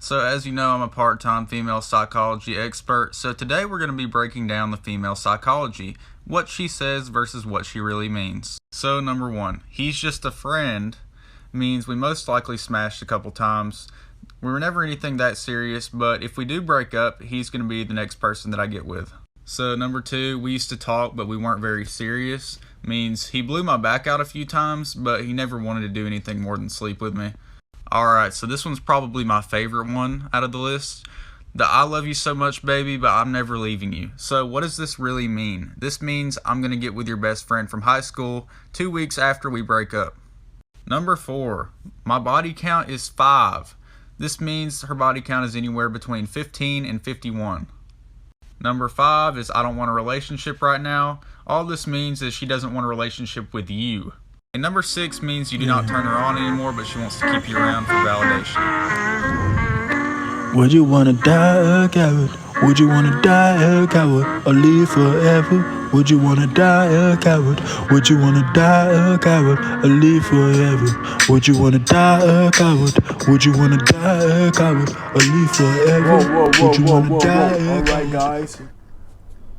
So as you know, I'm a part-time female psychology expert. So today we're going to be breaking down the female psychology, what she says versus what she really means. So number one, he's just a friend means we most likely smashed a couple times. We were never anything that serious, but if we do break up, he's going to be the next person that I get with. So number two, we used to talk, but we weren't very serious. Means he blew my back out a few times, but he never wanted to do anything more than sleep with me. Alright, so this one's probably my favorite one out of the list. The I love you so much, baby, but I'm never leaving you. So what does this really mean? This means I'm going to get with your best friend from high school 2 weeks after we break up. Number four, my body count is 5. This means her body count is anywhere between 15 and 51. Number 5 is I don't want a relationship right now. All this means is she doesn't want a relationship with you. And number 6 means you do not turn her on anymore, but she wants to keep you around for validation. Would you wanna die a coward? Would you wanna die a coward or live forever? Would you wanna die a coward? Would you wanna die a coward or live forever? Would you wanna die a coward? Would you wanna die a coward or live forever? Would you wanna die a coward? Alright guys,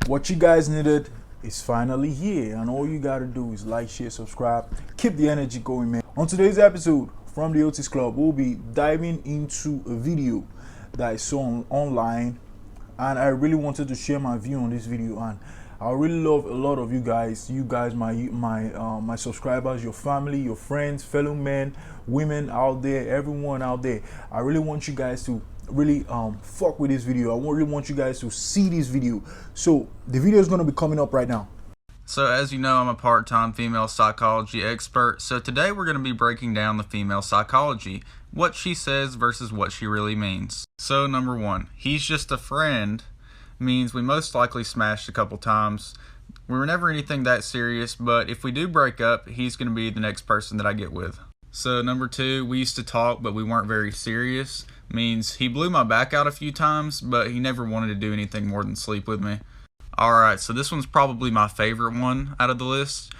what you guys needed is finally here, and all you gotta do is like, share, subscribe, keep the energy going, man. On today's episode from the Otis Club, we'll be diving into a video that I saw online, and I really wanted to share my view on this video. And I really love a lot of you guys, my subscribers, your family, your friends, fellow men, women out there, everyone out there. I really want you guys to really fuck with this video. I really want you guys to see this video. So the video is going to be coming up right now. So as you know, I'm a part-time female psychology expert. So today we're going to be breaking down the female psychology, what she says versus what she really means. So number one, he's just a friend means we most likely smashed a couple times. We were never anything that serious, but if we do break up, he's going to be the next person that I get with. So number two, we used to talk, but we weren't very serious. Means he blew my back out a few times, but he never wanted to do anything more than sleep with me. Alright, so this one's probably my favorite one out of the list.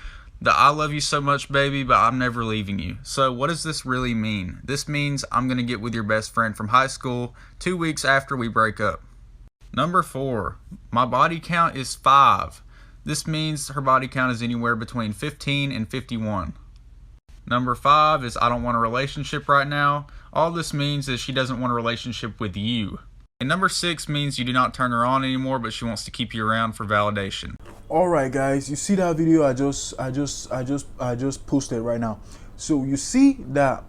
The I love you so much, baby, but I'm never leaving you. So what does this really mean? This means I'm going to get with your best friend from high school 2 weeks after we break up. Number four, my body count is 5. This means her body count is anywhere between 15 and 51. Number 5 is I don't want a relationship right now. All this means is she doesn't want a relationship with you. And number 6 means you do not turn her on anymore, but she wants to keep you around for validation. Alright guys, you see that video I just posted right now. So you see that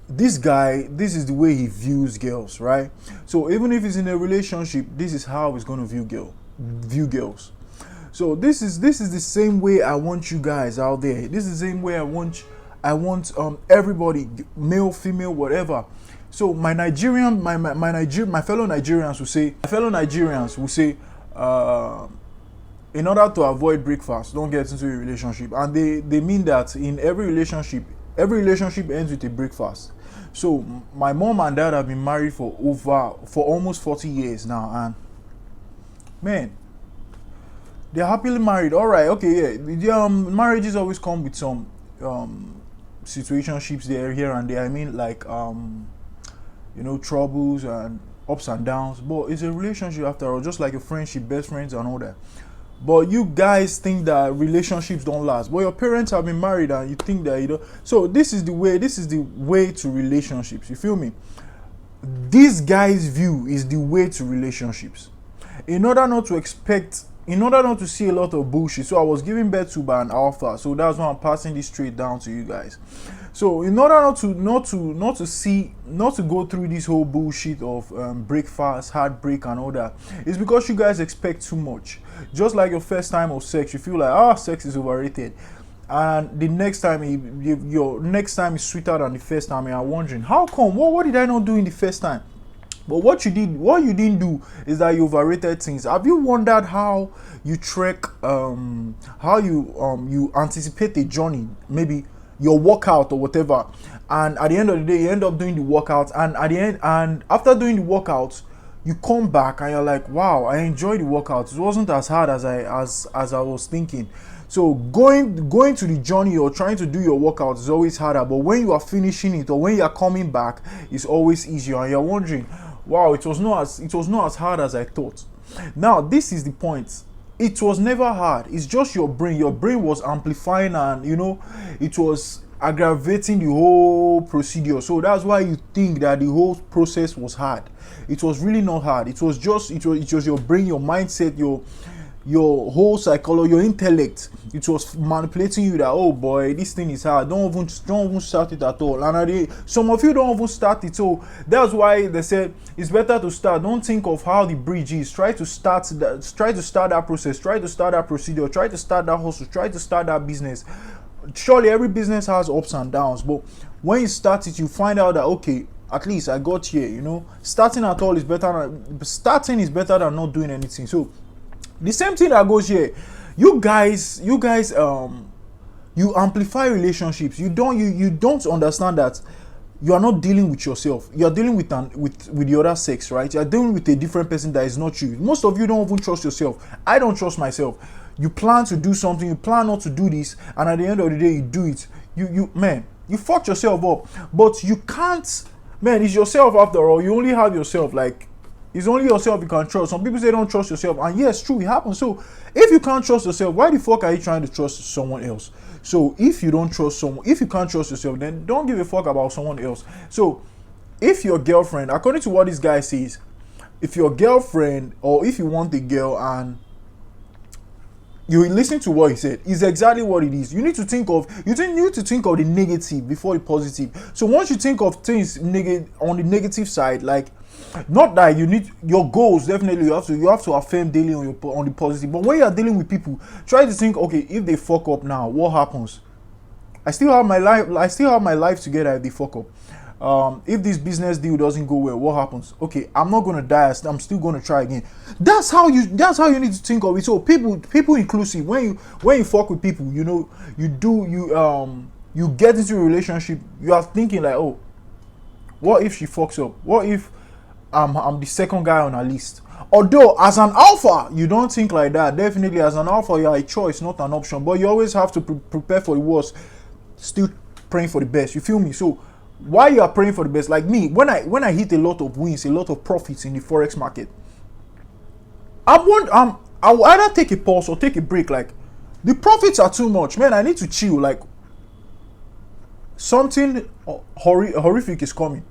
this guy, this is the way he views girls, right? So even if he's in a relationship, this is how he's gonna view girls. So this is the same way I want you guys out there. This is the same way I want everybody, male, female, whatever. So my fellow Nigerians will say, in order to avoid breakfast, don't get into a relationship. And they mean that in every relationship ends with a breakfast. So my mom and dad have been married for almost 40 years now, and man, they're happily married. Alright, okay, yeah. Marriages always come with some situationships here and there. I mean, like troubles and ups and downs, but it's a relationship after all, just like a friendship, best friends and all that. But you guys think that relationships don't last, but your parents have been married and you think that so this is the way to relationships. You feel me? This guy's view is the way to relationships. In order not to see a lot of bullshit. So I was giving birth to by an alpha, so that's why I'm passing this straight down to you guys. So in order not to go through this whole bullshit of breakfast, heartbreak and all that, it's because you guys expect too much. Just like your first time of sex, you feel like sex is overrated, and the next time your next time is sweeter than the first time, and you're wondering how come, what did I not do in the first time? But what you didn't do is that you overrated things. Have you wondered how you track, how you anticipate a journey, maybe your workout or whatever, and at the end of the day you end up doing the workout, and at the end, and after doing the workout, you come back and you're like, wow, I enjoyed the workout. It wasn't as hard as I was thinking. So going to the journey or trying to do your workout is always harder, but when you are finishing it or when you are coming back, it's always easier, and you're wondering, wow, it was not as hard as I thought. Now this is the point. It was never hard. It's just your brain. Your brain was amplifying, and it was aggravating the whole procedure. So that's why you think that the whole process was hard. It was really not hard. It was your brain, your mindset, your whole psychology, your intellect. It was manipulating you that, oh boy, this thing is hard. Don't even start it at all. And some of you don't even start it. So that's why they said it's better to start. Don't think of how the bridge is. Try to start that process. Try to start that procedure. Try to start that hustle. Try to start that business. Surely every business has ups and downs, but when you start it, you find out that, okay, at least I got here. Starting at all is better. Starting is better than not doing anything. So the same thing that goes here. You guys, you amplify relationships. You don't understand that you are not dealing with yourself. You are dealing with the other sex, right? You are dealing with a different person that is not you. Most of you don't even trust yourself. I don't trust myself. You plan to do something, you plan not to do this, and at the end of the day, you do it. You fucked yourself up. But you can't, man, it's yourself after all. You only have yourself. Like, it's only yourself you can trust. Some people say don't trust yourself, and yes, true, it happens. So if you can't trust yourself, why the fuck are you trying to trust someone else? So if you can't trust yourself, then don't give a fuck about someone else. So if your girlfriend, according to what this guy says, if your girlfriend, or if you want a girl and you listen to what he said, is exactly what it is. You need to think of the negative before the positive. So once you think of things on the negative side, like, not that you need your goals, definitely you have to affirm daily on the positive. But when you are dealing with people, try to think, okay, if they fuck up now, what happens? I still have my life together if they fuck up. If this business deal doesn't go well, what happens? Okay, I'm not gonna die. I'm still gonna try again. That's how you need to think of it. So people inclusive. When you fuck with people, you get into a relationship. You are thinking like, oh, what if she fucks up? What if I'm the second guy on her list? Although as an alpha, you don't think like that. Definitely as an alpha, you are a choice, not an option. But you always have to prepare for the worst, still praying for the best. You feel me? So while you are praying for the best, like me, when I hit a lot of wins, a lot of profits in the forex market, I will either take a pause or take a break. Like, the profits are too much, man. I need to chill. Like, something horrific is coming,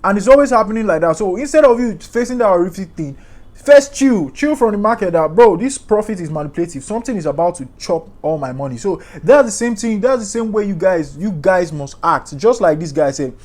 and it's always happening like that. So instead of you facing that horrific thing, first chill from the market that, bro, this profit is manipulative. Something is about to chop all my money. So that's the same thing. That's the same way you guys must act. Just like this guy said,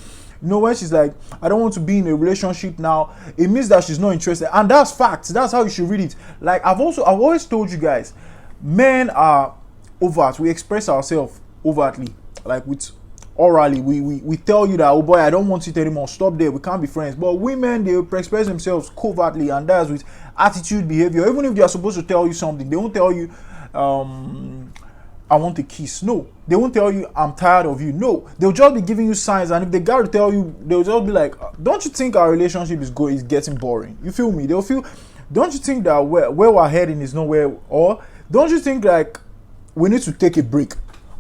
when she's like, I don't want to be in a relationship now, it means that she's not interested. And that's facts. That's how you should read it. Like, I've always told you guys, men are overt. We express ourselves overtly. Like, with orally, we tell you that, oh boy, I don't want it anymore, stop there, we can't be friends. But women, they express themselves covertly, and that's with attitude, behavior. Even if they are supposed to tell you something, they won't tell you, I want a kiss. No, they won't tell you, I'm tired of you. No, they'll just be giving you signs, and if they gotta tell you, they'll just be like, don't you think our relationship is getting boring? You feel me? Don't you think that where we're heading is nowhere? Or don't you think like we need to take a break?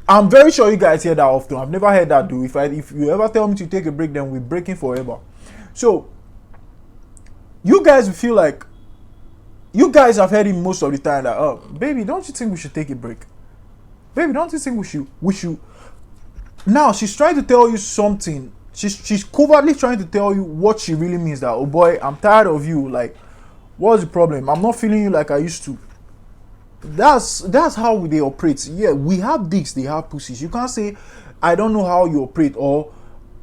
I'm very sure you guys hear that often. I've never heard that, though. If you ever tell me to take a break, then we're breaking forever. So you guys feel like you guys have heard it most of the time that, oh, baby, don't you think we should take a break? Baby, don't you think we should? Now she's trying to tell you something. She's covertly trying to tell you what she really means. That, oh boy, I'm tired of you. Like, what's the problem? I'm not feeling you like I used to. That's how they operate. Yeah, we have dicks, they have pussies. You can't say I don't know how you operate, or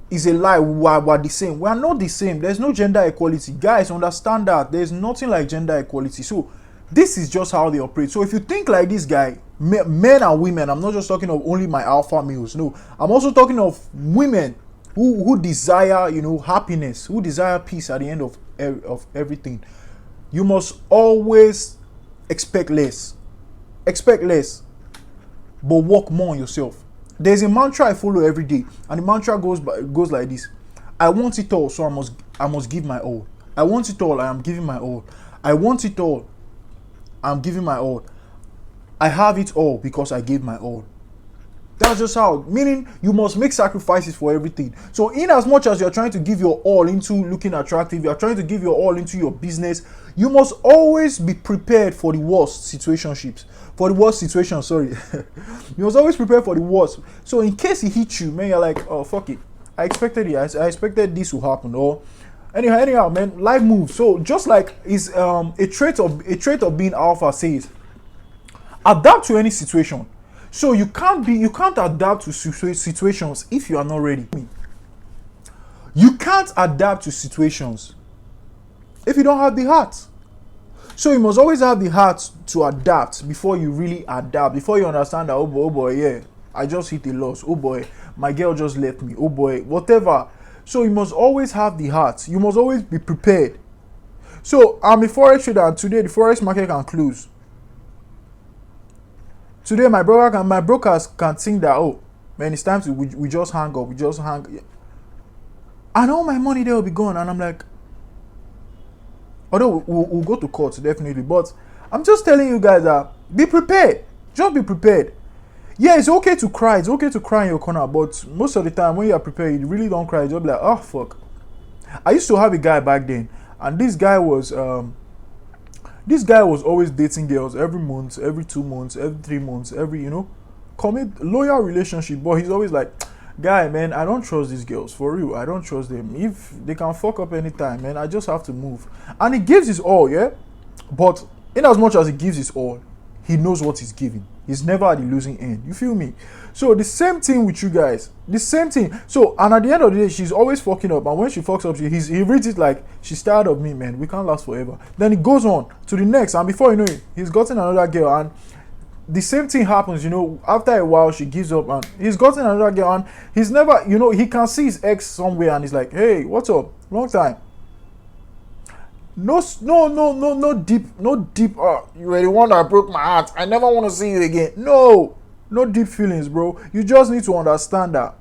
it's a lie, we're the same. We are not the same. There's no gender equality. Guys, understand that there's nothing like gender equality. So this is just how they operate. So if you think like this guy, men and women, I'm not just talking of only my alpha males. No, I'm also talking of women who desire, happiness, who desire peace at the end of everything. You must always expect less, but work more on yourself. There's a mantra I follow every day, and the mantra goes like this: I want it all, so I must give my all. I want it all. I am giving my all. I want it all. I'm giving my all. I have it all because I gave my all. That's just how. Meaning, you must make sacrifices for everything. So, in as much as you're trying to give your all into looking attractive, you're trying to give your all into your business, you must always be prepared for the worst situationships. For the worst situation, sorry. You must always prepare for the worst. So, in case he hits you, man, you're like, oh, fuck it. I expected it. I expected this will happen. Or anyhow, man, life moves. So, just like is a trait of being alpha says, adapt to any situation. So you can't adapt to situations if you are not ready. You can't adapt to situations if you don't have the heart. So you must always have the heart to adapt before you really adapt. Before you understand that, oh boy, yeah, I just hit a loss. Oh boy, my girl just left me. Oh boy, whatever. So you must always have the heart. You must always be prepared. So I'm a forex trader, and today the forex market can close. Today my brokers can think that, oh man, it's time to we just hang up, and all my money there will be gone. And I'm like, although we'll go to court definitely, but I'm just telling you guys that be prepared. Just be prepared. Yeah, it's okay to cry. It's okay to cry in your corner, but most of the time when you are prepared, you really don't cry. You'll be like, oh fuck. I used to have a guy back then, and this guy was always dating girls every month, every 2 months, every 3 months, commit loyal relationship. But he's always like, guy, man, I don't trust these girls, for real. I don't trust them. If they can fuck up anytime, man, I just have to move. And he gives his all, yeah. But in as much as he gives his all, he knows what he's giving. He's never at the losing end. You feel me? So the same thing with you guys. The same thing. So, and at the end of the day, she's always fucking up. And when she fucks up, he reads it like, she's tired of me, man. We can't last forever. Then he goes on to the next. And before you know it, he's gotten another girl. And the same thing happens, after a while, she gives up. And he's gotten another girl. And he's never, he can see his ex somewhere. And he's like, hey, what's up? Long time. No deep. You were the one that broke my heart. I never want to see you again. No deep feelings, bro. You just need to understand that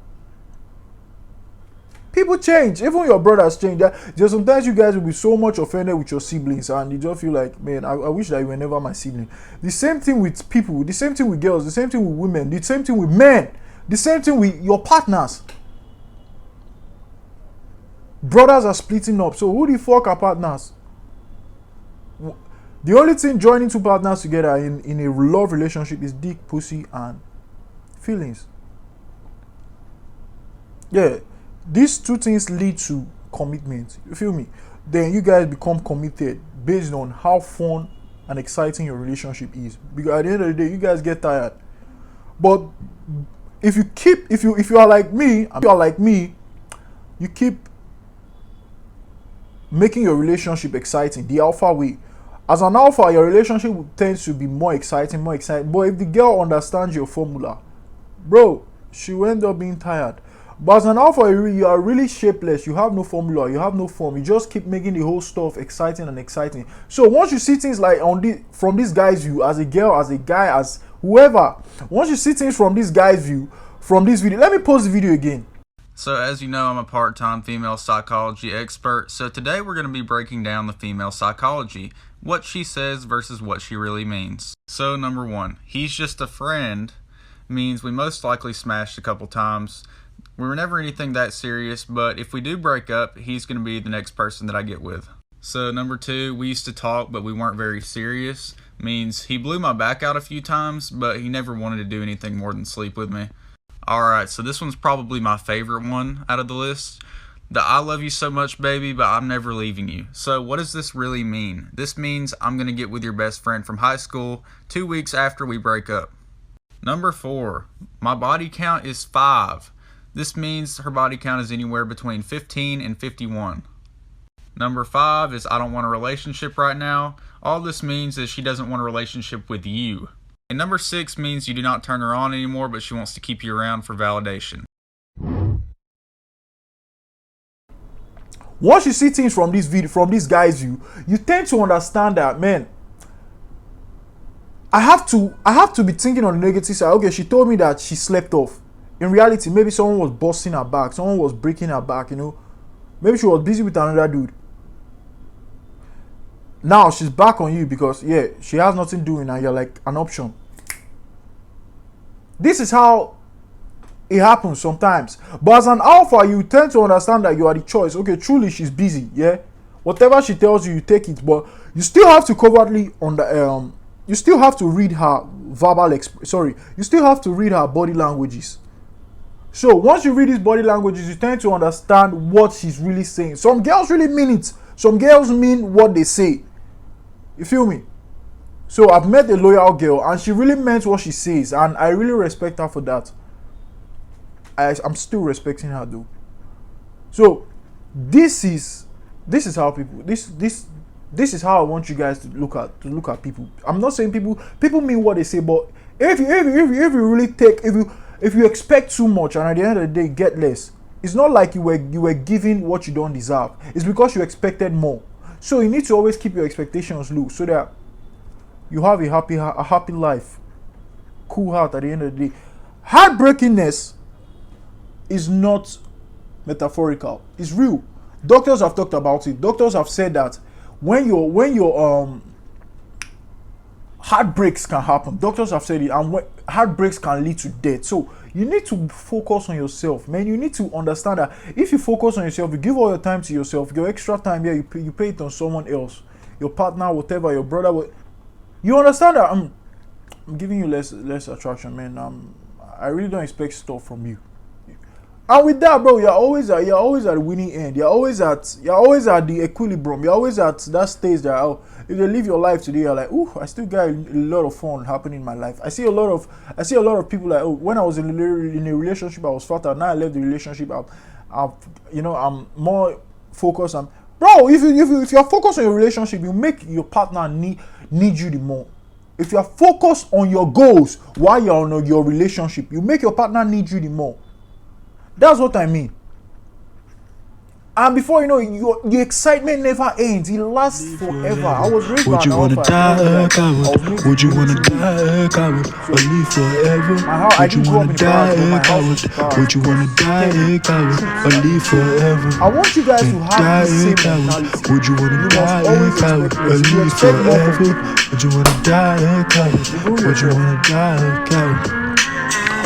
people change. Even your brothers change. There's sometimes you guys will be so much offended with your siblings, and you just feel like, man, I wish that you were never my sibling. The same thing with people. The same thing with girls. The same thing with women. The same thing with men. The same thing with your partners. Brothers are splitting up. So who the fuck are partners? The only thing joining two partners together in a love relationship is dick, pussy, and feelings. Yeah, these two things lead to commitment. You feel me? Then you guys become committed based on how fun and exciting your relationship is. Because at the end of the day, you guys get tired. But if you are like me, you keep making your relationship exciting, the alpha way. As an alpha, your relationship tends to be more exciting. But if the girl understands your formula, bro, she will end up being tired. But as an alpha, you are really shapeless. You have no formula. You have no form. You just keep making the whole stuff exciting and exciting. So once you see things like from this guy's view, as a girl, as a guy, as whoever, once you see things from this guy's view, from this video, let me pause the video again. So as you know, I'm a part-time female psychology expert. So today we're going to be breaking down the female psychology, what she says versus what she really means. So number 1, he's just a friend means we most likely smashed a couple times. We were never anything that serious, but if we do break up, he's going to be the next person that I get with. So number 2, we used to talk, but we weren't very serious, means he blew my back out a few times, but he never wanted to do anything more than sleep with me. Alright, so this one's probably my favorite one out of the list. The I love you so much, baby, but I'm never leaving you. So what does this really mean? This means I'm going to get with your best friend from high school 2 weeks after we break up. Number 4, my body count is 5. This means her body count is anywhere between 15 and 51. Number 5 is I don't want a relationship right now. All this means is she doesn't want a relationship with you. And number 6 means you do not turn her on anymore, but she wants to keep you around for validation. Once you see things from this guy's view, you tend to understand that, man, I have to be thinking on the negative side. Okay, she told me that she slept off. In reality, maybe someone was busting her back, someone was breaking her back, maybe she was busy with another dude. now she's back on you because yeah, she has nothing doing and you're like an option. This is how it happens sometimes. But as an alpha, you tend to understand that you are the choice. Okay, truly she's busy, yeah. Whatever she tells you, you take it, but you still have to covertly you still have to read her you still have to read her body languages. So once you read his body languages, you tend to understand what she's really saying. Some girls really mean it. Some girls mean what they say. You feel me? So I've met a loyal girl and she really meant what she says, and I really respect her for that. I'm still respecting her though. So this is how people this is how I want you guys to look at people. I'm not saying people mean what they say, but if you really take if you expect too much and at the end of the day get less, it's not like you were given what you don't deserve. It's because you expected more. So you need to always keep your expectations low so that you have a happy life, cool heart at the end of the day. Heartbreakingness is not metaphorical. It's real. Doctors have talked about it. Doctors have said that when your heartbreaks can happen. Doctors have said it, and when heartbreaks can lead to death. So you need to focus on yourself, man. You need to understand that if you focus on yourself, you give all your time to yourself, your extra time here, you pay it on someone else, your partner, whatever, your brother. You understand that I'm giving you less attraction, man. I really don't expect stuff from you. And with that, bro, you're always at the winning end. You're always at the equilibrium. You're always at that stage that if you live your life today, you're like, ooh, I still got a lot of fun happening in my life. I see a lot of people like, oh, when I was in a relationship, I was fatter. Now I left the relationship. I'm more focused on, bro. If you're focused on your relationship, you make your partner need you the more. If you're focused on your goals while you're on your relationship, you make your partner need you the more. That's what I mean. And before you know it, the excitement never ends. It lasts forever. I was raised by Would you an wanna alpha. die a coward? Would you wanna die a coward or live forever? I Would you didn't grow up wanna in die Paris, but my a house coward? was in Paris. Would you wanna die a coward or live forever? I want you guys to have Die the a same coward. mentality. Would you wanna You must die a always coward expect or less. You live expect more from forever? people. Would you wanna die a coward? Would you wanna die a coward?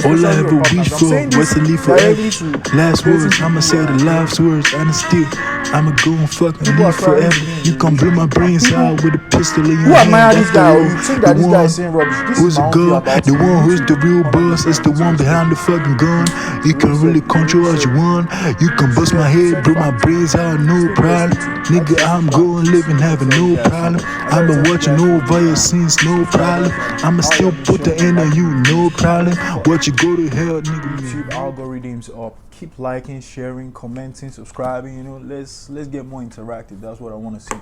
All I Especially ever your partners. wish I'm for saying this was to live directly forever. to Last dating words, I'ma people say the and last words, and still I'ma go and fucking people are live trying to forever. be in You can blow my brains people out with a pistol in who your hand. admire That's this the guy, or real, you think the that this guy one is saying rubbish. This who's is a my own view gun, about the it. one You who's need the to real honor boss. It's the one behind the fucking gun. You can really control what you want. You can bust my head, blow my brains out, no problem. Nigga, I'm going living, having no problem. I'ma watching over your sins, no problem. I'ma still put the end on you, no problem. What you go to hell, nigga. YouTube algorithms up. Keep liking, sharing, commenting, subscribing. Let's get more interactive. That's what I want to see.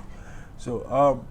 So